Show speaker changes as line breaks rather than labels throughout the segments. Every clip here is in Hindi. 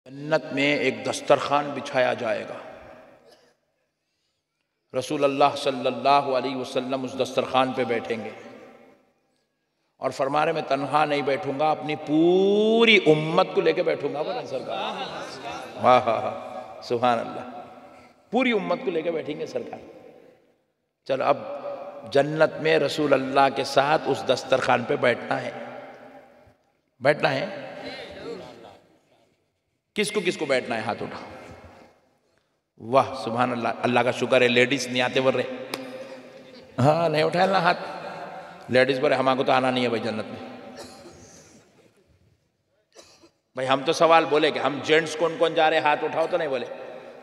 जन्नत में एक दस्तरखान बिछाया जाएगा। रसूल अल्लाह सल्लल्लाहु अलैहि वसल्लम उस दस्तरखान पे बैठेंगे और फरमा रहे मैं तन्हा नहीं बैठूंगा, अपनी पूरी उम्मत को लेके बैठूंगा। बोला सरकार, वाह वाह सुभान अल्लाह, पूरी उम्मत को लेके बैठेंगे सरकार। चलो अब जन्नत में रसूल अल्लाह के साथ उस दस्तरखान पे बैठना है, बैठना है। किसको किसको बैठना है? हाथ उठाओ। वाह सुभान अल्लाह, अल्लाह का शुक्र है लेडीज नहीं आते बोल रहे। हाँ नहीं उठाया ना हाथ, लेडीज बोले हमको तो आना नहीं है भाई जन्नत में। भाई हम तो सवाल बोले कि हम जेंट्स कौन कौन जा रहे हैं हाथ उठाओ, तो नहीं बोले।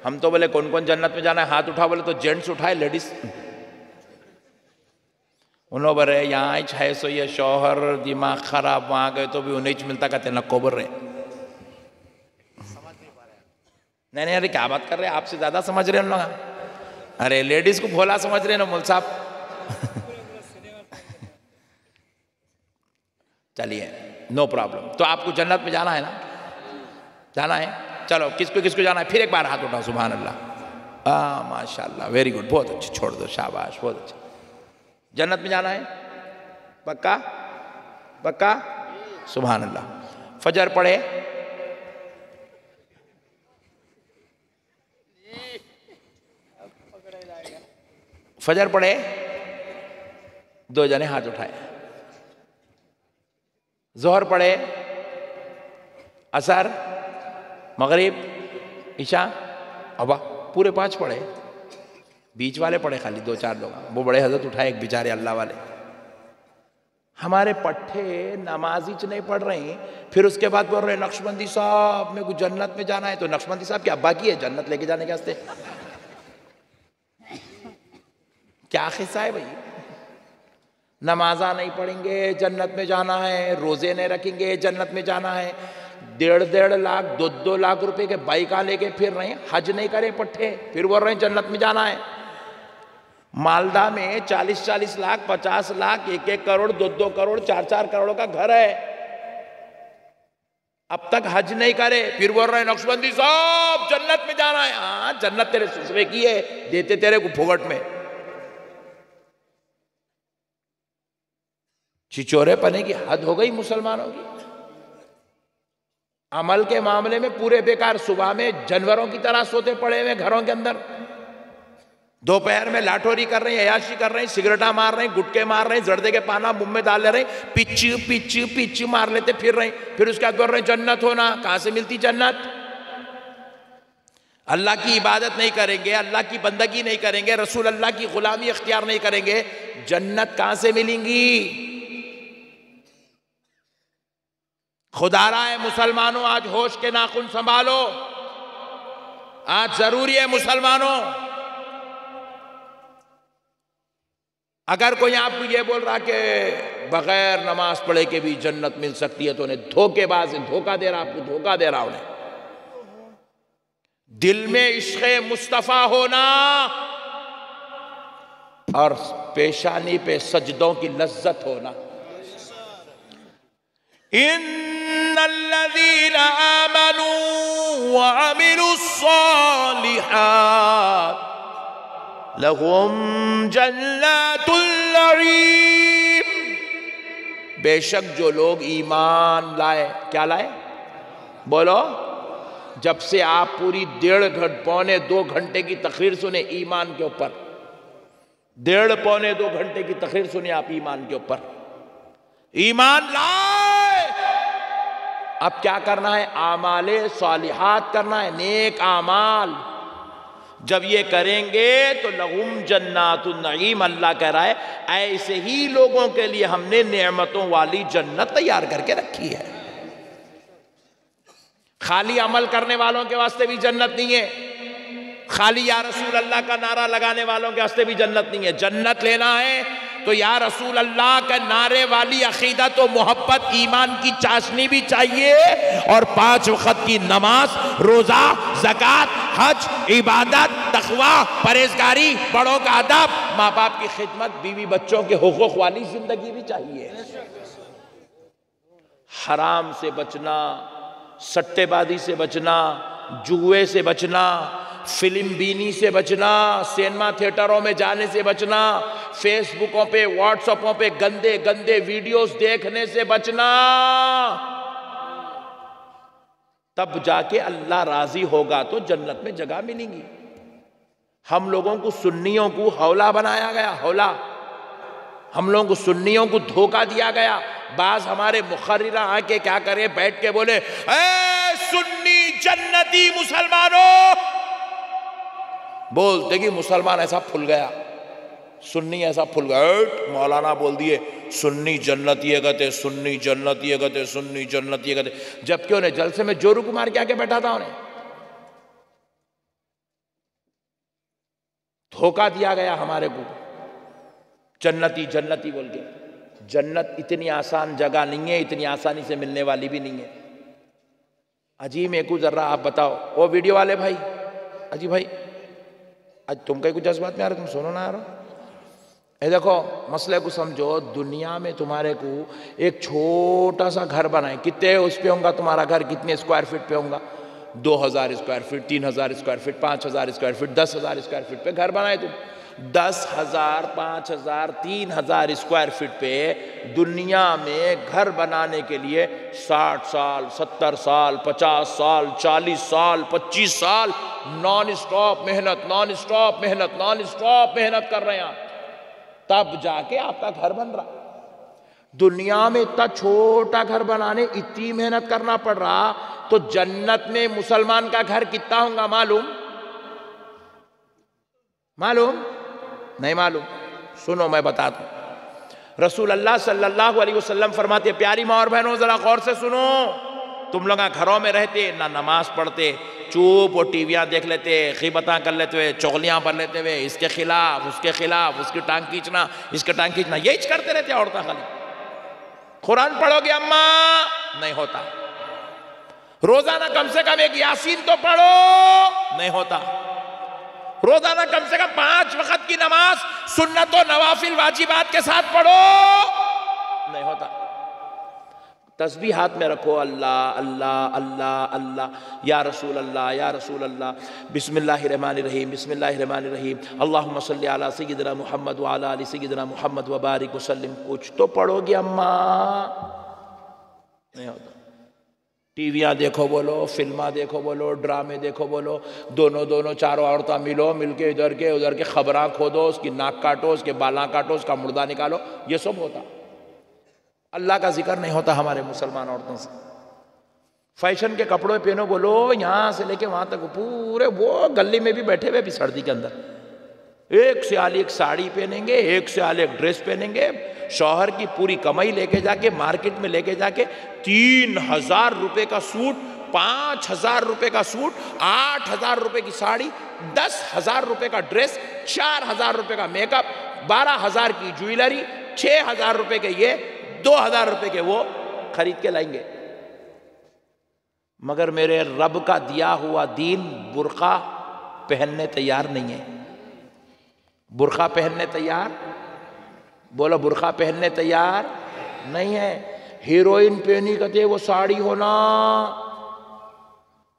हम तो बोले कौन कौन जन्नत में जाना है हाथ उठाओ, बोले तो जेंट्स उठाए, लेडीज उन्होंने बोले यहाँ छह सौ ये शौहर दिमाग खराब, वहां गए तो भी उन्हें मिलता कहते नक्को बोल रहे। नहीं अरे क्या बात कर रहे हैं, आपसे ज्यादा समझ रहे हैं उन लोग। अरे लेडीज को भोला समझ रहे हैं ना मुल साहब। चलिए नो प्रॉब्लम। तो आपको जन्नत में जाना है ना, जाना है। चलो किसको किसको जाना है? फिर एक बार हाथ उठाओ। सुभान अल्लाह, माशाल्लाह, वेरी गुड, बहुत अच्छे, छोड़ दो, शाबाश, बहुत अच्छा। जन्नत में जाना है पक्का पक्का? सुभान अल्लाह। फजर पढ़े, फजर पढ़े, दो जने हाथ उठाए। जोहर पढ़े, असर, मगरिब, ईशा, अबा पूरे 5 पढ़े। बीच वाले पढ़े खाली 2-4 लोग, वो बड़े हजरत उठाए एक बेचारे अल्लाह वाले। हमारे पट्टे नमाजी नहीं पढ़ रहे हैं, फिर उसके बाद बोल रहे नक्शबंदी साहब मेरे को जन्नत में जाना है। तो नक्शबंदी साहब के अब्बा की है जन्नत लेके जाने के वास्ते? क्या किस्सा है भाई? नमाजा नहीं पढ़ेंगे जन्नत में जाना है, रोजे नहीं रखेंगे जन्नत में जाना है, 1.5 लाख 2 लाख रुपए के बाइका लेके फिर रहे हैं, हज नहीं करे पट्टे, फिर बोल रहे हैं जन्नत में जाना है। मालदा में 40-40 लाख 50 लाख 1-1 करोड़ 2-2 करोड़ 4-4 करोड़ का घर है, अब तक हज नहीं करे, फिर बोल रहे हैं नक्शबंदी साहब जन्नत में जाना है। हाँ जन्नत तेरे सुसरे की है, देते तेरे को फुगट में। छिचोरे पने की हद हो गई मुसलमानों की। अमल के मामले में पूरे बेकार, सुबह में जानवरों की तरह सोते पड़े हुए घरों के अंदर, दोपहर में लाठोरी कर रहे हैं, अयाशी कर रहे हैं, सिगरेटा मार रहे हैं, गुटके मार रहे हैं, जर्दे के पाना मुंह में डाल ले रहे हैं, पिच मार लेते फिर रहे हैं। फिर उसके बाद बोल रहे हैं जन्नत होना। कहां से मिलती जन्नत? अल्लाह की इबादत नहीं करेंगे, अल्लाह की बंदगी नहीं करेंगे, रसूल अल्लाह की गुलामी इख्तियार नहीं करेंगे, जन्नत कहां से मिलेंगी? खुदारा है मुसलमानों, आज होश के नाखून संभालो, आज जरूरी है मुसलमानों। अगर कोई आपको ये बोल रहा कि बगैर नमाज पढ़े के भी जन्नत मिल सकती है, तो उन्हें धोखेबाज है, धोखा दे रहा, आपको धोखा दे रहा उन्हें। दिल में इश्क़े मुस्तफ़ा होना और पेशानी पे सजदों की लज्जत होना। इन्नल्लज़ीना आमनू व अमिलुस्सालिहात लहुम जन्नतुल नईम। बेशक जो लोग ईमान लाए, क्या लाए बोलो? जब से आप पूरी 1.5-2 घंटे की तकरीर सुने ईमान के ऊपर, 1.5-2 घंटे की तकरीर सुने आप ईमान के ऊपर, ईमान लाए। अब क्या करना है? आमाले सालिहात करना है, नेक आमाल। जब ये करेंगे तो लहुम जन्नातुन नईम, अल्लाह कह रहा है ऐसे ही लोगों के लिए हमने नेमतों वाली जन्नत तैयार करके रखी है। खाली अमल करने वालों के वास्ते भी जन्नत नहीं है, खाली या रसूल अल्लाह का नारा लगाने वालों के वास्ते भी जन्नत नहीं है। जन्नत लेना है तो या रसूल अल्लाह के नारे वाली अकीदत और मोहब्बत, ईमान की चाशनी भी चाहिए, और 5 वक्त की नमाज, रोजा, ज़कात, हज, इबादत, तकवा, परहेजगारी, बड़ों का अदब, माँ बाप की खिदमत, बीवी बच्चों के हुकूक वाली जिंदगी भी चाहिए। हराम से बचना, सट्टेबाजी से बचना, जुए से बचना, फिल्म बीनी से बचना, सिनेमा थिएटरों में जाने से बचना, फेसबुकों पे व्हाट्सएपों पे गंदे गंदे वीडियोस देखने से बचना। तब जाके अल्लाह राजी होगा तो जन्नत में जगह मिलेगी। हम लोगों को सुन्नियों को हौला बनाया गया, हौला। हम लोगों को सुन्नियों को धोखा दिया गया। बाज हमारे मुखर्रिरा आके क्या करे, बैठ के बोले ए सुन्नी जन्नती मुसलमानों, बोलते कि मुसलमान ऐसा फुल गया, सुन्नी ऐसा फुल गया। मौलाना बोल दिए सुन्नी जन्नती है कहते, सुन्नी जन्नती है कहते, सुन्नी जन्नती है कहते, जबकि उन्हें जलसे में जोरू कुमार क्या के बैठा था, उन्हें धोखा दिया गया हमारे को, जन्नती जन्नती बोल के। जन्नत इतनी आसान जगह नहीं है, इतनी आसानी से मिलने वाली भी नहीं है। अजी मेरे को जरा आप बताओ, वो वीडियो वाले भाई, अजी भाई आज तुम कहीं कुछ जज्बात में आ रहे, तुम सुनो ना यार। ये देखो मसले को समझो, दुनिया में तुम्हारे को एक छोटा सा घर बनाए, कितने उस पे होगा तुम्हारा घर, कितने स्क्वायर फीट पे होगा? 2000 square feet, 3000 square feet, 5000 square feet, 10,000 square feet पे घर बनाए तुम। 10,000, 5,000, 3,000 स्क्वायर फीट पे दुनिया में घर बनाने के लिए 60 साल, 70 साल, 50 साल, 40 साल, 25 साल नॉन स्टॉप मेहनत, नॉन स्टॉप मेहनत, नॉन स्टॉप मेहनत कर रहे हैं आप, तब जाके आपका घर बन रहा। दुनिया में इतना छोटा घर बनाने इतनी मेहनत करना पड़ रहा, तो जन्नत में मुसलमान का घर कितना होगा मालूम? मालूम नहीं? मालूम? सुनो मैं बता दूं। रसूल अल्लाह सल्लल्लाहु अलैहि वसल्लम फरमाते, प्यारी माँ और बहनों जरा गौर से सुनो, तुम लोग घरों में रहते ना नमाज पढ़ते, चुप और टीवियां देख लेते, ग़ीबतां कर लेते हुए, चुगलियां कर लेते हुए, इसके खिलाफ उसके खिलाफ, उसकी टांग खींचना, इसके टांग खींचना, यही करते रहते औरतें खाली। कुरान पढ़ोगे अम्मा? नहीं होता। रोजाना कम से कम एक यासीन तो पढ़ो? नहीं होता। रोजाना कम से कम 5 वक्त की नमाज सुन्नत और नवाफिल वाजिबात के साथ पढ़ो? नहीं होता। तस्बीह हाथ में रखो, अल्लाह अल्लाह अल्लाह अल्लाह, या रसूल अल्लाह या रसूल अल्लाह, बिस्मिल्लाहिर्रहमानिर्रहीम बिस्मिल्लाहिर्रहमानिर्रहीम, अल्लाहुम्मा सल्ली अला सय्यिदिना मुहम्मद व अला आलि सय्यिदिना मुहम्मद व बारिक वसल्लिम। कुछ तो पढ़ोगे अम्मा? नहीं होता। टीवियाँ देखो बोलो, फिल्मा देखो बोलो, ड्रामे देखो बोलो, दोनों चारों औरतें मिलो, मिलके इधर के उधर के खबरां खोदो, उसकी नाक काटो, उसके बालां काटो, उसका मुर्दा निकालो, ये सब होता। अल्लाह का जिक्र नहीं होता हमारे मुसलमान औरतों से। फैशन के कपड़े पहनो बोलो, यहाँ से लेके वहाँ तक पूरे, वो गली में भी बैठे हुए भी सर्दी के अंदर एक से आली एक साड़ी पहनेंगे, एक से आली एक ड्रेस पहनेंगे, शौहर की पूरी कमाई लेके जाके मार्केट में लेके जाके 3,000 रुपये का सूट, 5,000 रुपये का सूट, 8,000 रुपये की साड़ी, 10,000 रुपये का ड्रेस, 4,000 रुपये का मेकअप, 12,000 की ज्वेलरी, 6,000 रुपये के ये, 2,000 रुपये के वो खरीद के लाएंगे। मगर मेरे रब का दिया हुआ दीन बुर्का पहनने तैयार नहीं है। बुर्का पहनने तैयार, बोलो बुर्का पहनने तैयार नहीं है। हीरोइन पहनी कहते वो साड़ी होना,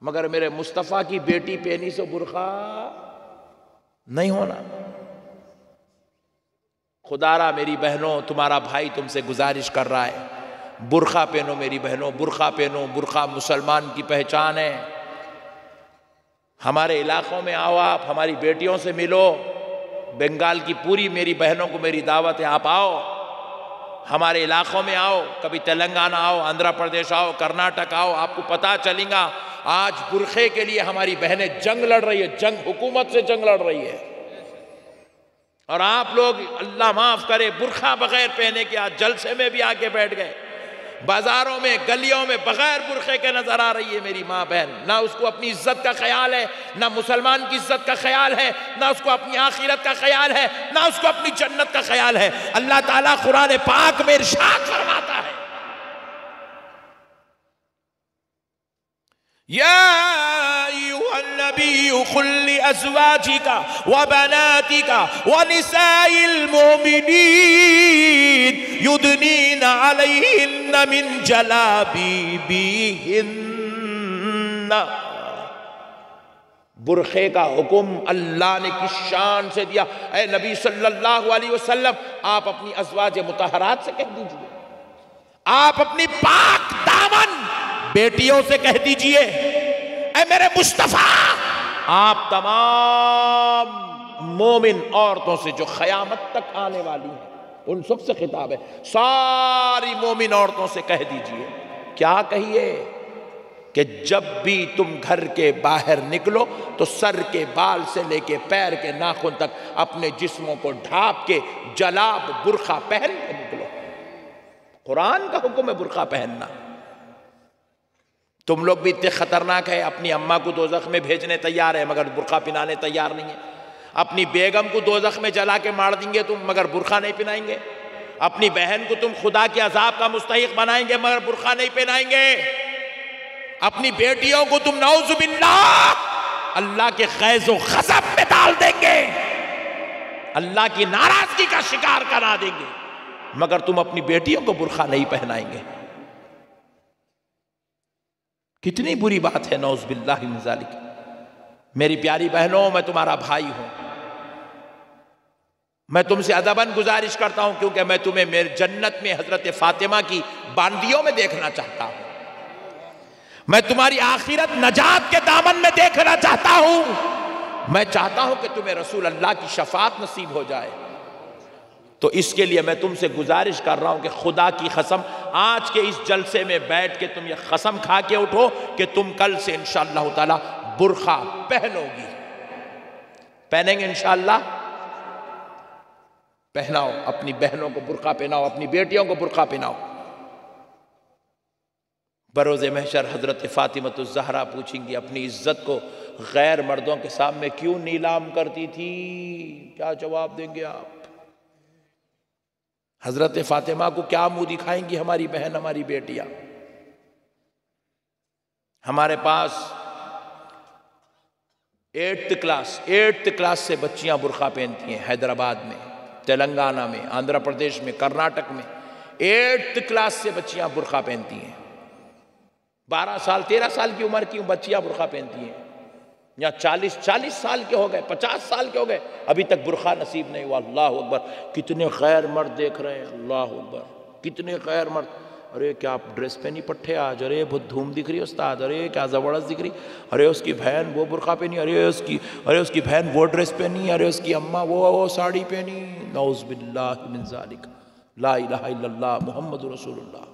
मगर मेरे मुस्तफ़ा की बेटी पहनी से बुर्का नहीं होना। खुदारा मेरी बहनों, तुम्हारा भाई तुमसे गुजारिश कर रहा है, बुर्का पहनो मेरी बहनों, बुर्का पहनो। बुर्का मुसलमान की पहचान है। हमारे इलाकों में आओ, आप हमारी बेटियों से मिलो। बंगाल की पूरी मेरी बहनों को मेरी दावत है, आप आओ हमारे इलाकों में आओ, कभी तेलंगाना आओ, आंध्र प्रदेश आओ, कर्नाटक आओ, आपको पता चलेगा आज बुर्खे के लिए हमारी बहनें जंग लड़ रही है, जंग हुकूमत से जंग लड़ रही है। और आप लोग अल्लाह माफ करे बुर्खा बगैर पहने के आज जलसे में भी आके बैठ गए, बाजारों में गलियों में बगैर बुर्खे के नजर आ रही है मेरी माँ बहन। ना उसको अपनी इज्जत का ख्याल है, ना मुसलमान की इज्जत का ख्याल है, ना उसको अपनी आखिरत का ख्याल है, ना उसको अपनी जन्नत का ख्याल है। अल्लाह ताला कुरान पाक में इरशाद फरमाता है, या अय्युहन्नबी कुल लिअज़वाजिका व बनातिका व निसाइल मुमिनीन युदनीना अलैहिन्ना मिन जलाबीबिहिन। ना, बुरखे का हुक्म अल्लाह ने किस शान से दिया। ऐ नबी सल्लल्लाहु अलैहि वसल्लम, आप अपनी अज़वाज मुतहरात से कह दीजिए, आप अपनी पाक दामन बेटियों से कह दीजिए, ऐ मेरे मुस्तफा, आप तमाम मोमिन औरतों से जो क़यामत तक आने वाली हैं, उन सब से खिताब है, सारी मोमिन औरतों से कह दीजिए। क्या कहिए कि जब भी तुम घर के बाहर निकलो तो सर के बाल से लेके पैर के नाखून तक अपने जिस्मों को ढांप के जलाब बुर्खा पहन के निकलो। कुरान का हुक्म है बुर्खा पहनना। तुम लोग भी इतने खतरनाक है, अपनी अम्मा को दोज़ख में भेजने तैयार है मगर बुर्खा पिनाने तैयार नहीं है। अपनी बेगम को दोज़ख में जला के मार देंगे तुम मगर बुर्खा नहीं पहनाएंगे। अपनी बहन को तुम खुदा के अजाब का मुस्तहिक बनाएंगे मगर बुर्खा नहीं पहनाएंगे। अपनी बेटियों को तुम नऊज़ुबिल्लाह अल्लाह के ग़ैज़ व ग़ज़ब में डाल देंगे, अल्लाह की नाराजगी का शिकार करा देंगे मगर तुम अपनी बेटियों को बुर्खा नहीं पहनाएंगे। कितनी बुरी बात है, नऊज़ुबिल्लाहि मिन ज़ालिक। मेरी प्यारी बहनों, मैं तुम्हारा भाई हूं, मैं तुमसे अदबन गुजारिश करता हूं क्योंकि मैं तुम्हें मेरे जन्नत में हजरत फातिमा की बांदियों में देखना चाहता हूं। मैं तुम्हारी आखिरत नजात के दामन में देखना चाहता हूं। मैं चाहता हूं कि तुम्हें रसूल अल्लाह की शफाअत नसीब हो जाए। तो इसके लिए मैं तुमसे गुजारिश कर रहा हूं कि खुदा की कसम, आज के इस जलसे में बैठ के तुम ये कसम खा के उठो कि तुम कल से इंशाअल्लाह ताला बुर्खा पहनोगी। पहनेंगे इंशाअल्लाह? पहनाओ, अपनी बहनों को बुर्खा पहनाओ, अपनी बेटियों को बुर्खा पहनाओ। बरोज़े महशर हजरत फातिमतुज़ ज़हरा पूछेंगी अपनी इज्जत को गैर मर्दों के सामने क्यों नीलाम करती थी? क्या जवाब देंगे आप? हजरत फातिमा को क्या मुंह दिखाएंगी हमारी बहन, हमारी बेटियां? हमारे पास 8th क्लास से बच्चियां बुर्खा पहनती हैं। हैदराबाद में, तेलंगाना में, आंध्र प्रदेश में, कर्नाटक में 8th क्लास से बच्चियां बुर्खा पहनती हैं। 12 साल 13 साल की उम्र की बच्चियां बुर्खा पहनती हैं। या 40 साल के हो गए, 50 साल के हो गए, अभी तक बुर्खा नसीब नहीं हुआ। अल्लाह अकबर, कितने गैर मर्द देख रहे हैं। अल्लाह अकबर, कितने गैर मर्द। अरे क्या आप ड्रेस पहनी पट्टे आज? अरे बहुत धूम दिख रही है उस्ताद। अरे क्या ज़बरदस्त दिख रही। अरे उसकी बहन वो बुर्खा पहनी, अरे उसकी बहन वो ड्रेस पहनी, अरे उसकी अम्मा वो साड़ी पहनी। नऊज़ुबिल्लाहि मिन ज़ालिक, ला इलाहा इल्लल्लाह मुहम्मदुर रसूलुल्लाह।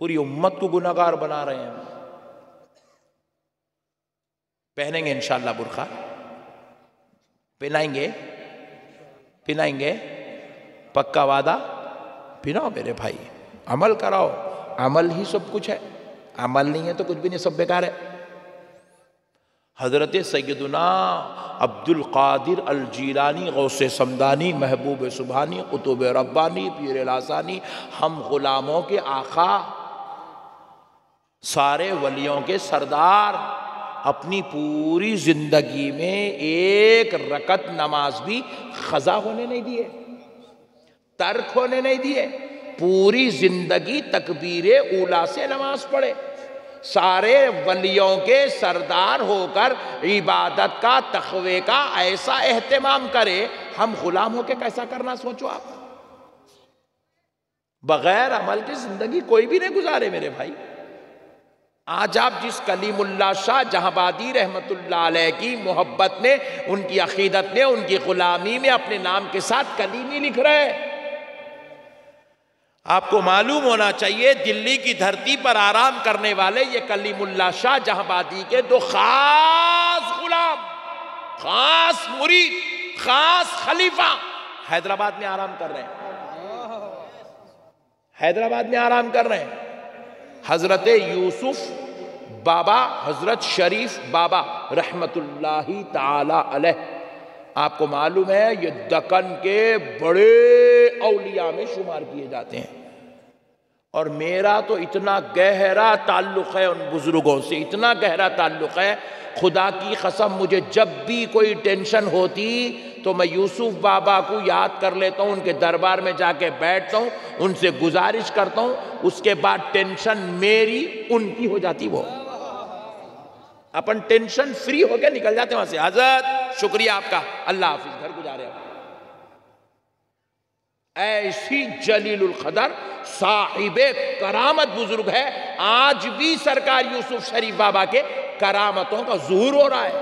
पूरी उम्मत को गुनाहगार बना रहे हैं। पहनेंगे इंशाअल्लाह बुर्खा, पहनाएंगे, पक्का वादा। पहनाओ मेरे भाई, अमल कराओ, अमल ही सब कुछ है। अमल नहीं है तो कुछ भी नहीं, सब बेकार है। हजरत सैयदुना अब्दुल कादिर अल जीलानी, गौसे समदानी, महबूब सुबहानी, कुतुब रब्बानी, पीर लासानी, हम गुलामों के आका, सारे वलियों के सरदार, अपनी पूरी जिंदगी में एक रकत नमाज भी खजा होने नहीं दिए, तर्क होने नहीं दिए। पूरी जिंदगी तकबीरे ऊला से नमाज पढ़े। सारे वलियों के सरदार होकर इबादत का, तक़वे का ऐसा एहतमाम करे, हम गुलाम होकर कैसा करना सोचो आप। बगैर अमल की जिंदगी कोई भी नहीं गुजारे मेरे भाई। आज आप जिस कलीमुल्लाह शाह जहांबादी रहमतुल्लाह अलैह की मोहब्बत में, उनकी अकीदत में, उनकी गुलामी में अपने नाम के साथ कलीमी लिख रहे हैं। आपको मालूम होना चाहिए दिल्ली की धरती पर आराम करने वाले ये कलीमुल्लाह शाह जहांबादी के दो खास गुलाम, खास मुरीद, खास खलीफा हैदराबाद में आराम कर रहे हैं। हैदराबाद में आराम कर रहे हैं। हजरत यूसुफ बाबा, हजरत शरीफ बाबा रहमतुल्लाही ताला अलैह, आपको मालूम है ये दक्कन के बड़े औलिया में शुमार किए जाते हैं। और मेरा तो इतना गहरा ताल्लुक़ है उन बुजुर्गों से, इतना गहरा ताल्लुक़ है, खुदा की कसम मुझे जब भी कोई टेंशन होती तो मैं यूसुफ बाबा को याद कर लेता हूँ, उनके दरबार में जाके बैठता हूँ, उनसे गुजारिश करता हूँ, उसके बाद टेंशन मेरी उनकी हो जाती। वो अपन टेंशन फ्री होकर निकल जाते वहां से। हजरत शुक्रिया आपका, अल्लाह हाफिज, घर गुजारे। ऐसी जलीलुल कदर साहिबे करामत बुजुर्ग है, आज भी सरकार यूसुफ शरीफ बाबा के करामतों का ज़ुहूर हो रहा है।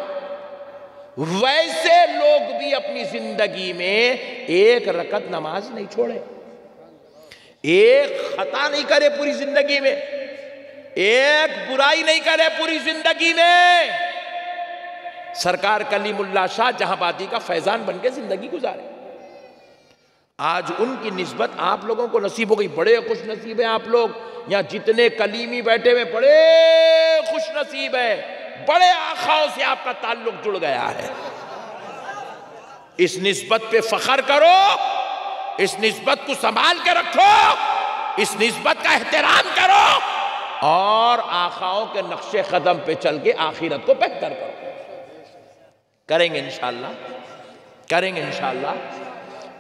वैसे लोग भी अपनी जिंदगी में एक रकत नमाज नहीं छोड़े, एक खता नहीं करे पूरी जिंदगी में, एक बुराई नहीं करे पूरी जिंदगी में। सरकार कलीमुल्लाह शाह जहांबादी का फैजान बनके जिंदगी गुजारे। आज उनकी निस्बत आप लोगों को नसीब हो गई। बड़े खुश नसीब है आप लोग, यहां जितने कलीमी बैठे हुए बड़े खुश नसीब है, बड़े आखाओं से आपका ताल्लुक जुड़ गया है। इस निस्बत पे फख्र करो, इस निस्बत को संभाल के रखो, इस निस्बत का एहतराम करो और आखाओं के नक्शे कदम पे चल के आखिरत को बेहतर करो। करेंगे इंशाअल्लाह, करेंगे इंशाअल्लाह।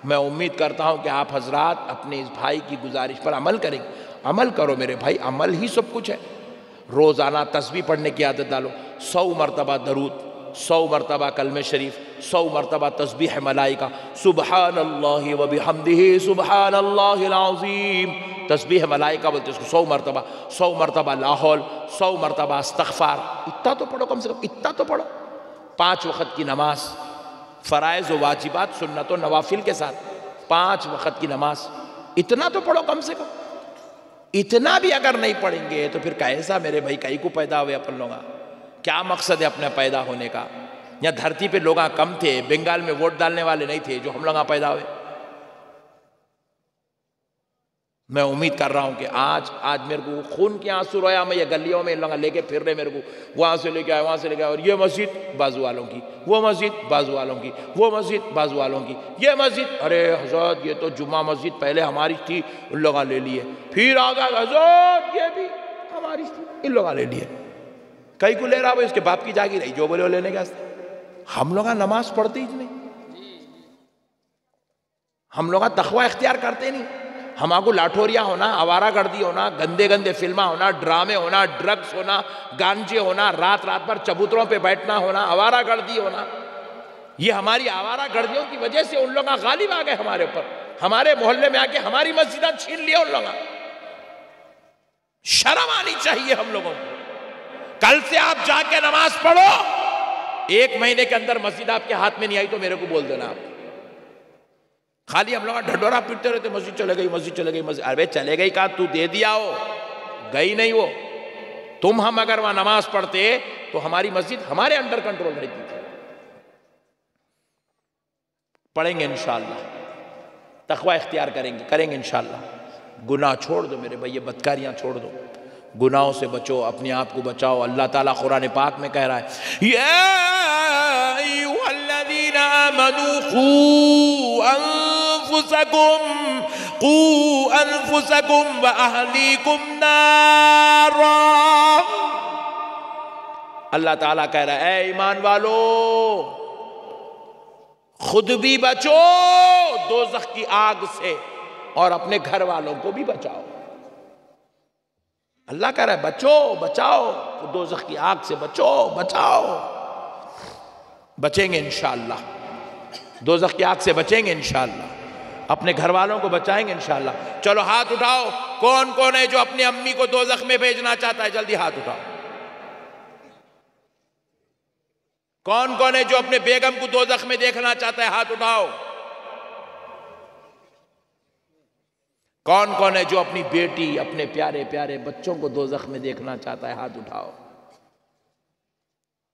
मैं उम्मीद करता हूं कि आप हजरात अपने इस भाई की गुजारिश पर अमल करेंगे। अमल करो मेरे भाई, अमल ही सब कुछ है। रोज़ाना तस्बीह पढ़ने की आदत डालो, 100 मरतबा दरूद, 100 मरतबा कलमे शरीफ, 100 मरतबा तस्बीह मलाइका, सुबहानल्लाहि व बिहम्दिही सुबहानल्लाहिल अज़ीम। तस्बीह मलाइका बोलते उसको 100 मरतबा, 100 मरतबा लाहौल, 100 मरतबा इस्तग़फ़ार। इतना तो पढ़ो, कम से कम इतना तो पढ़ो। 5 वक़्त की नमाज, फ़राइज़ व वाजिबात, सुन्नत व नवाफिल के साथ 5 वक़्त की नमाज, इतना तो पढ़ो कम से कम। इतना भी अगर नहीं पढ़ेंगे तो फिर कैसा मेरे भाई कहीं को पैदा हुए अपन लोग? क्या मकसद है अपने पैदा होने का? यहाँ धरती पे लोग कम थे, बंगाल में वोट डालने वाले नहीं थे जो हम लोग पैदा हुए। मैं उम्मीद कर रहा हूँ कि आज मेरे को खून के आंसू रोया, मैं ये गलियों में लगा लेके फिर रहे, मेरे को वहाँ से लेके आए, वहाँ से लेके आए, और ये मस्जिद बाजू वालों की, वो मस्जिद बाजू वालों की, वो मस्जिद बाजू वालों की, ये मस्जिद, अरे हजरत ये तो जुम्मा मस्जिद पहले हमारी थी, उन लोग ले लिए, फिर आ गया हजरत ये भी हमारी थी, इन लोग ले लिए। कई को ले रहा भाई, उसके बाप की जागी रही, जो बोले वो लेने के वास्ते। हम लोग नमाज पढ़ते ही नहीं, हम लोग तकवा इख्तियार करते नहीं। हमारे लाठोरिया होना, आवारागर्दी होना, गंदे गंदे फिल्मा होना, ड्रामे होना, ड्रग्स होना, गांजे होना, रात रात भर चबूतरों पे बैठना होना, आवारागर्दी होना, ये हमारी आवारागर्दियों की वजह से उन लोग गालिब आ गए हमारे ऊपर। हमारे मोहल्ले में आके हमारी मस्जिद छीन लिया उन लोग। शर्म आनी चाहिए हम लोगों को। कल से आप जाके नमाज पढ़ो, 1 महीने के अंदर मस्जिद आपके हाथ में नहीं आई तो मेरे को बोल देना आप। खाली हम लोग ढंडोरा पीटते रहते, मस्जिद चले गई, मस्जिद चले गई, मस्जिद। अरे चले गई कहा, तू दे दिया हो, गई नहीं वो। तुम हम अगर वहां नमाज पढ़ते तो हमारी मस्जिद हमारे अंडर कंट्रोल रहती थी। पढ़ेंगे इंशाअल्लाह, तकवा इख्तियार करेंगे, करेंगे इंशाअल्लाह। गुनाह छोड़ दो मेरे भाई, ये बदकारियां छोड़ दो, गुनाहों से बचो, अपने आप को बचाओ। अल्लाह ताला कुरान पाक में कह रहा है, या अय्युहल्लज़ीना आमनू क़ू अनफुसकुम व अहलीकुम नारा। अल्लाह ताला कह रहा है, ऐ ईमान वालो, खुद भी बचो दोज़ख की आग से और अपने घर वालों को भी बचाओ। अल्लाह कह रहा है बचो, बचाओ, दोज़ख की आग से बचो, बचाओ। बचेंगे इंशाअल्लाह, दोज़ख की आग से बचेंगे इंशाअल्लाह, अपने घर वालों को बचाएंगे इंशाअल्लाह। चलो हाथ उठाओ, कौन कौन है जो अपनी अम्मी को दोज़ख में भेजना चाहता है? जल्दी हाथ उठाओ। कौन कौन है जो अपने बेगम को दोज़ख में देखना चाहता है? हाथ उठाओ। कौन कौन है जो अपनी बेटी, अपने प्यारे प्यारे बच्चों को दोज़ख में देखना चाहता है? हाथ उठाओ।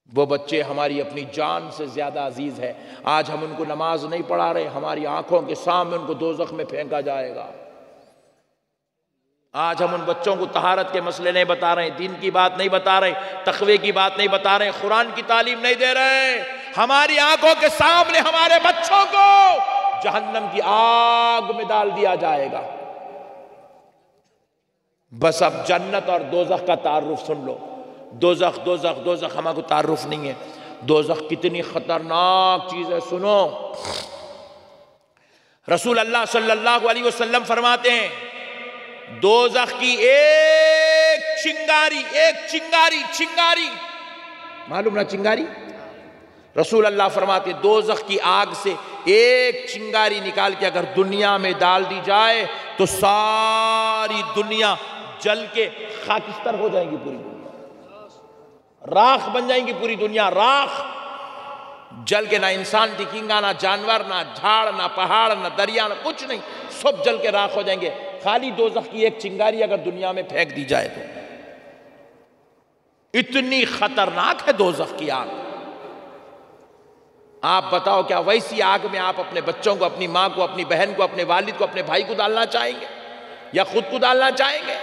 वो बच्चे हमारी अपनी जान से ज्यादा अजीज है। आज हम उनको नमाज नहीं पढ़ा रहे, हमारी आंखों के सामने उनको दोज़ख में फेंका जाएगा। आज हम उन बच्चों को तहारत के मसले नहीं बता रहे, दीन की बात नहीं बता रहे, तक़वे की बात नहीं बता रहे, कुरान की तालीम नहीं दे रहे। हमारी आंखों के सामने हमारे बच्चों को जहन्नम की आग में डाल दिया जाएगा। बस अब जन्नत और दोज़ख का तारुफ सुन लो। दोज़ख दोज़ख दोज़ख हमारे तारुफ नहीं है। दोज़ख कितनी खतरनाक चीज है सुनो। रसूल अल्लाह सल्लल्लाहु अलैहि वसल्लम फरमाते हैं, दोज़ख की एक चिंगारी मालूम ना चिंगारी। रसूल अल्लाह फरमाते दोज़ख की आग से एक चिंगारी निकाल के अगर दुनिया में डाल दी जाए तो सारी दुनिया जल के खाकिस्तर हो जाएगी, पूरी दुनिया राख बन जाएंगी, पूरी दुनिया राख जल के, ना इंसान दिखेगा, ना जानवर, ना झाड़, ना पहाड़, ना दरिया, ना कुछ नहीं, सब जल के राख हो जाएंगे। खाली दोज़ख की एक चिंगारी अगर दुनिया में फेंक दी जाए तो इतनी खतरनाक है दोज़ख की आग। आप बताओ क्या वैसी आग में आप अपने बच्चों को, अपनी मां को, अपनी बहन को, अपने वालिद को, अपने भाई को डालना चाहेंगे या खुद को डालना चाहेंगे?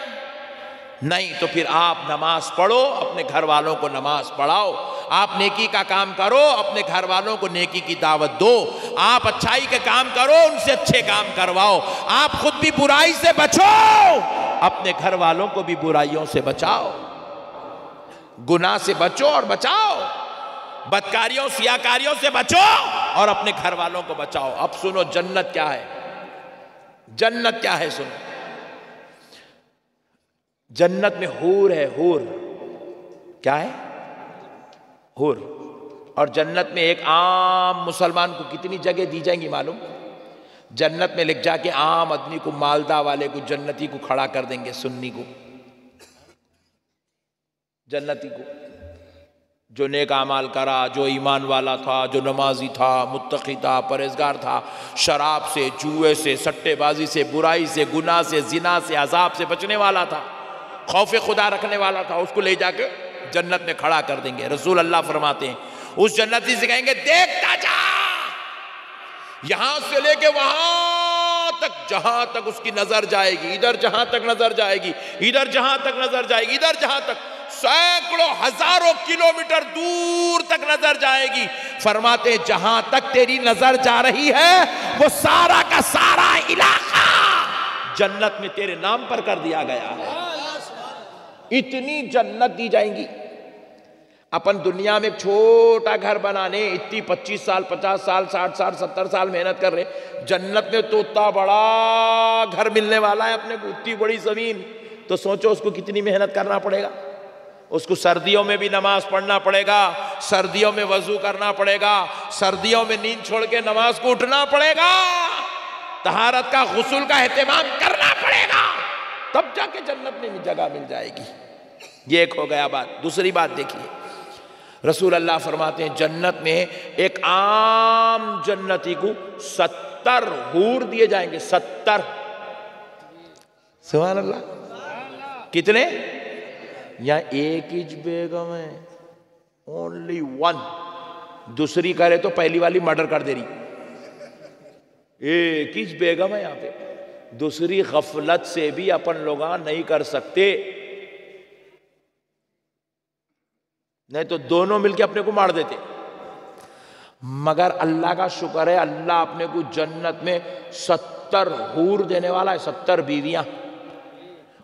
नहीं। तो फिर आप नमाज पढ़ो, अपने घर वालों को नमाज पढ़ाओ, आप नेकी का काम करो, अपने घर वालों को नेकी की दावत दो, आप अच्छाई के काम करो, उनसे अच्छे काम करवाओ, आप खुद भी बुराई से बचो, अपने घर वालों को भी बुराइयों से बचाओ, गुनाह से बचो और बचाओ, बदकारियों सियाकारियों से बचो और अपने घर वालों को बचाओ। अब सुनो जन्नत क्या है, जन्नत क्या है सुनो। जन्नत में हूर है, हूर क्या है, हूर। और जन्नत में एक आम मुसलमान को कितनी जगह दी जाएंगी मालूम? जन्नत में लिख जाके आम आदमी को, मालदा वाले को, जन्नती को खड़ा कर देंगे, सुन्नी को, जन्नती को, जो नेक आमाल करा, जो ईमान वाला था, जो नमाजी था, मुत्तकी था, परहेजगार था, शराब से, जुए से, सट्टेबाजी से, बुराई से, गुनाह से, जिना से, अजाब से बचने वाला था, खौफ खुदा रखने वाला था, उसको ले जाके जन्नत में खड़ा कर देंगे। रसूल अल्लाह फरमाते हैं उस जन्नती से कहेंगे देखता जा, यहां से लेके वहां तक, जहां तक उसकी नजर जाएगी, इधर जहां तक नजर जाएगी, इधर जहां तक नजर जाएगी, इधर जहां तक, सैकड़ों हजारों किलोमीटर दूर तक नजर जाएगी। फरमाते जहां तक तेरी नजर जा रही है वो सारा का सारा इलाका जन्नत में तेरे नाम पर कर दिया गया है। इतनी जन्नत दी जाएंगी। अपन दुनिया में छोटा घर बनाने इतनी 25 साल, 50 साल, 60 साल, 70 साल मेहनत कर रहे, जन्नत में तो इतना बड़ा घर मिलने वाला है अपने को, इतनी बड़ी जमीन, तो सोचो उसको कितनी मेहनत करना पड़ेगा। उसको सर्दियों में भी नमाज पढ़ना पड़ेगा, सर्दियों में वजू करना पड़ेगा, सर्दियों में नींद छोड़ के नमाज को उठना पड़ेगा, तहारत का गुस्ल का एहतमाम करना पड़ेगा, तब जाके जन्नत में जगह मिल जाएगी। ये एक हो गया बात। दूसरी बात देखिए, रसूल अल्लाह फरमाते हैं जन्नत में एक आम जन्नती को 70 हूर दिए जाएंगे, 70। सुभान अल्लाह। कितने? या एक ही बेगम है, ओनली वन। दूसरी करे तो पहली वाली मर्डर कर दे रही। एक ही बेगम है यहां पे, दूसरी गफलत से भी अपन लोग नहीं कर सकते, नहीं तो दोनों मिलके अपने को मार देते। मगर अल्लाह का शुक्र है, अल्लाह अपने को जन्नत में 70 हूर देने वाला है, 70 बीवियां।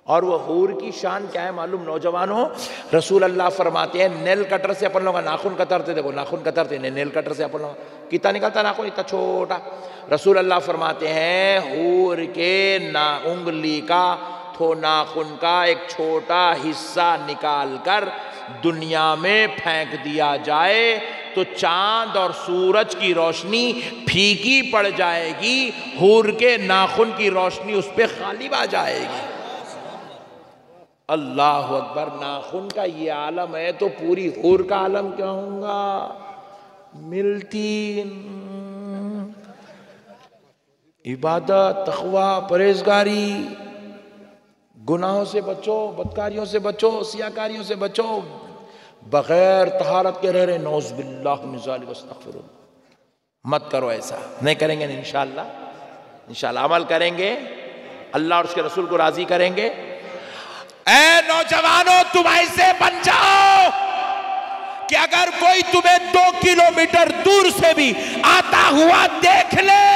और वो हूर की शान क्या है मालूम नौजवानों? रसूल अल्लाह फरमाते हैं नेल कटर से अपन लोग नाखून कतरते, देखो नाखून कतरते, नेल कटर से अपन लोग कितना निकलता नाखून, इतना छोटा। रसूल अल्लाह फरमाते हैं हूर के ना उंगली का तो नाखून का एक छोटा हिस्सा निकाल कर दुनिया में फेंक दिया जाए तो चांद और सूरज की रोशनी फीकी पड़ जाएगी, हूर के नाखून की रोशनी उस पर गालिब आ जाएगी। अल्लाह अकबर। नाखून का ये आलम है तो पूरी हूर का आलम क्या होगा? मिलती इबादत, तक़वा, परहेजगारी, गुनाहों से बचो, बदकारियों से बचो, सियाकारियों से बचो, बगैर तहारत के रह रहे, नौज़ बिल्लाह मिन ज़ालिक वस्तग़फिरुल्लाह। मत करो ऐसा, नहीं करेंगे इंशाअल्लाह अमल करेंगे, अल्लाह और उसके रसूल को राजी करेंगे। ऐ नौजवानों तुम ऐसे बन जाओ कि अगर कोई तुम्हें 2 किलोमीटर दूर से भी आता हुआ देख ले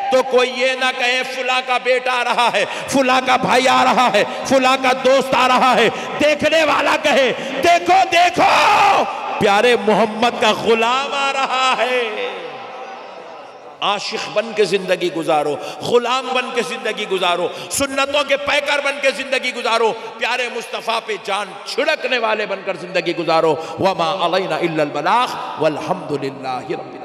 तो कोई ये ना कहे फुला का बेटा आ रहा है, फुला का भाई आ रहा है, फुला का दोस्त आ रहा है, देखने वाला कहे देखो देखो प्यारे मोहम्मद का गुलाम आ रहा है। आशिक बन के ज़िंदगी गुजारो, ग़ुलाम बन के ज़िंदगी गुजारो, सुन्नतों के पैकर बन के ज़िंदगी गुजारो, प्यारे मुस्तफ़ा पे जान छिड़कने वाले बनकर ज़िंदगी गुजारो। वमा अलैना इल्लल बलाग वल्हम्दुलिल्लाहि रब्बिल